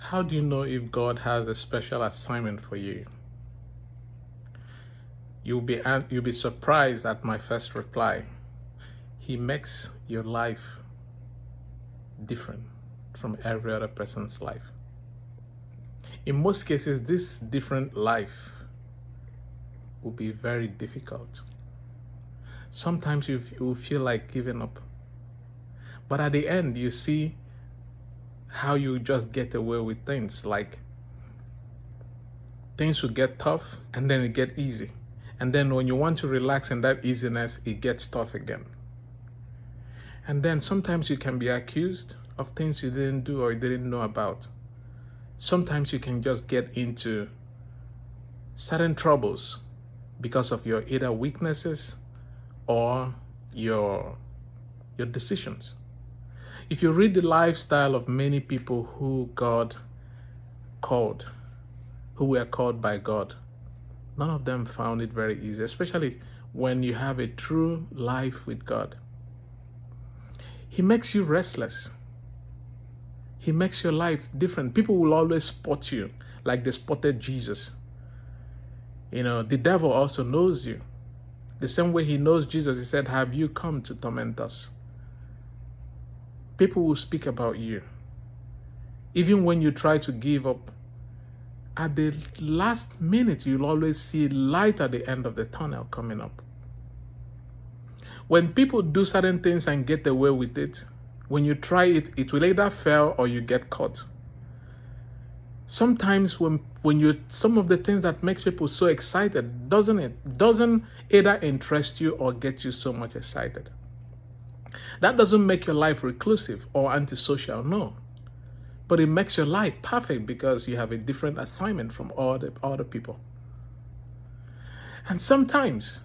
How do you know if God has a special assignment for you? You'll be surprised at my first reply. He makes your life different from every other person's life. In most cases, this different life will be very difficult. Sometimes you will feel like giving up. But at the end, you see how you just get away with things. Like things will get tough and then it get easy. And then when you want to relax in that easiness, it gets tough again. And then sometimes you can be accused of things you didn't do or you didn't know about. Sometimes you can just get into certain troubles because of your either weaknesses or your decisions. If you read the lifestyle of many people who God called, who were called by God, none of them found it very easy, especially when you have a true life with God. He makes you restless. He makes your life different. People will always spot you like they spotted Jesus. The devil also knows you. The same way he knows Jesus, he said, "Have you come to torment us?" People will speak about you. Even when you try to give up, at the last minute, you'll always see light at the end of the tunnel coming up. When people do certain things and get away with it, when you try it, it will either fail or you get caught. Sometimes some of the things that make people so excited doesn't either interest you or get you so much excited. That doesn't make your life reclusive or antisocial, no. But it makes your life perfect because you have a different assignment from all the other people. And sometimes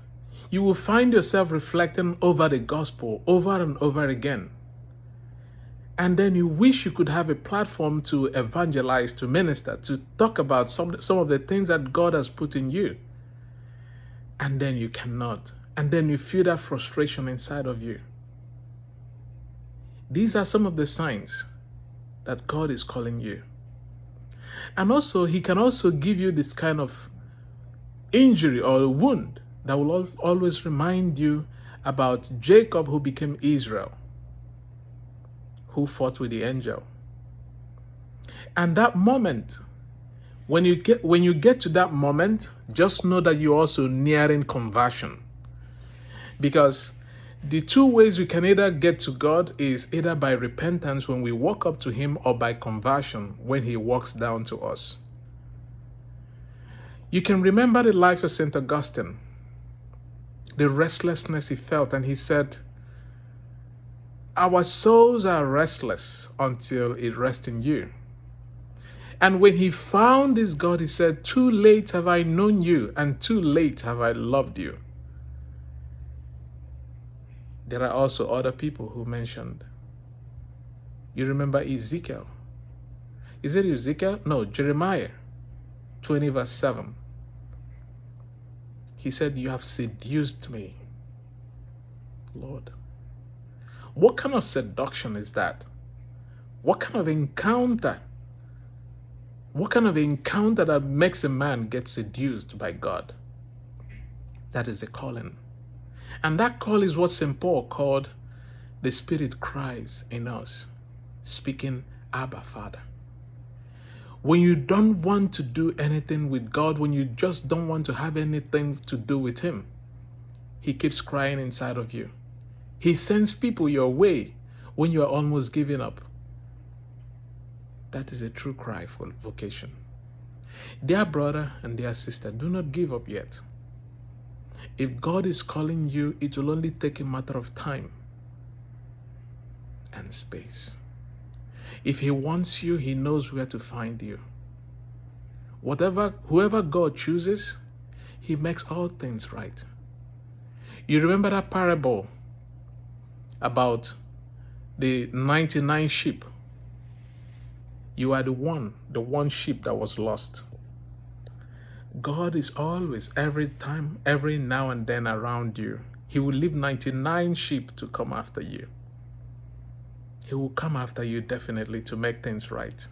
you will find yourself reflecting over the gospel over and over again. And then you wish you could have a platform to evangelize, to minister, to talk about some of the things that God has put in you. And then you cannot. And then you feel that frustration inside of you. These are some of the signs that God is calling you. And also, he can also give you this kind of injury or a wound that will always remind you about Jacob, who became Israel, who fought with the angel. And that moment, when you get to that moment, just know that you're also nearing conversion. Because the two ways we can either get to God is either by repentance when we walk up to him, or by conversion when he walks down to us. You can remember the life of St. Augustine, the restlessness he felt, and he said, "Our souls are restless until it rests in you." And when he found this God, he said, "Too late have I known you, and too late have I loved you." There are also other people who mentioned. You remember Ezekiel. Is it Ezekiel? No, Jeremiah 20 verse 7. He said, "You have seduced me, Lord." What kind of seduction is that? What kind of encounter? What kind of encounter that makes a man get seduced by God? That is a calling. And that call is what St. Paul called the Spirit cries in us, speaking, "Abba, Father." When you don't want to do anything with God, when you just don't want to have anything to do with him, he keeps crying inside of you. He sends people your way when you are almost giving up. That is a true cry for vocation. Dear brother and dear sister, do not give up yet. If God is calling you, it will only take a matter of time and space. If he wants you, he knows where to find you. Whoever God chooses, he makes all things right. You remember that parable about the 99 sheep? You are the one sheep that was lost. God is always, every time, every now and then around you. He will leave 99 sheep to come after you. He will come after you definitely to make things right.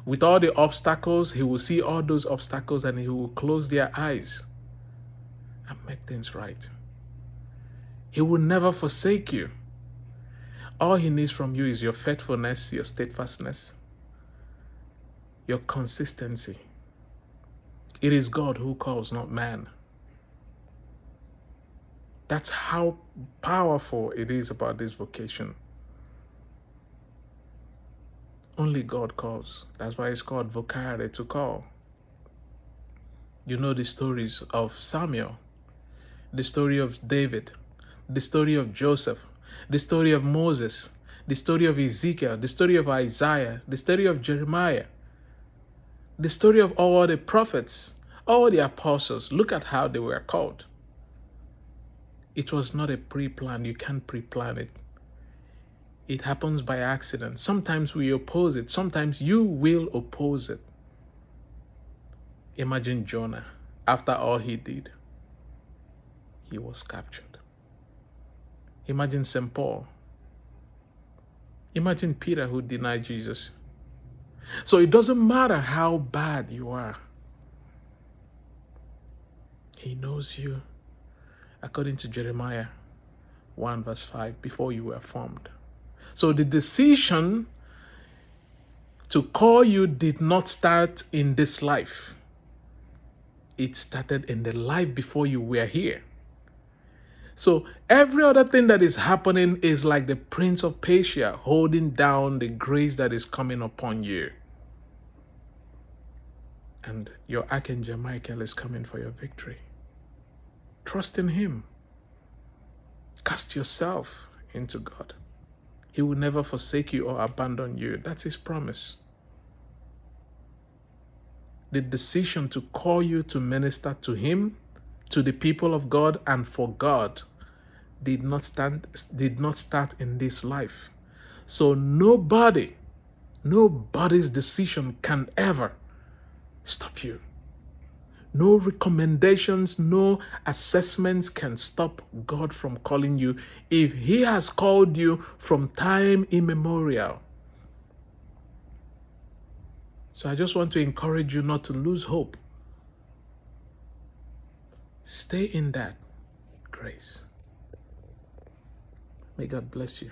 With all the obstacles, he will see all those obstacles and he will close their eyes and make things right. He will never forsake you. All he needs from you is your faithfulness, your steadfastness, your consistency. It is God who calls, not man. That's how powerful it is about this vocation. Only God calls. That's why it's called vocare, to call. You know the stories of Samuel, the story of David, the story of Joseph, the story of Moses, the story of Ezekiel, the story of Isaiah, the story of Jeremiah, the story of all the prophets, all the apostles. Look at how they were called. It was not a pre-plan. You can't pre-plan it. It happens by accident. Sometimes we oppose it. Sometimes you will oppose it. Imagine Jonah. After all he did, he was captured. Imagine St. Paul. Imagine Peter, who denied Jesus. So it doesn't matter how bad you are. He knows you. According to Jeremiah 1 verse 5, before you were formed. So the decision to call you did not start in this life. It started in the life before you were here. So every other thing that is happening is like the Prince of Persia holding down the grace that is coming upon you. And your Archangel Michael is coming for your victory. Trust in him. Cast yourself into God. He will never forsake you or abandon you. That's his promise. The decision to call you to minister to him, to the people of God, and for God did not start in this life. So nobody's decision can ever stop you. No recommendations, no assessments can stop God from calling you if he has called you from time immemorial. So I just want to encourage you not to lose hope. Stay in that grace. May God bless you.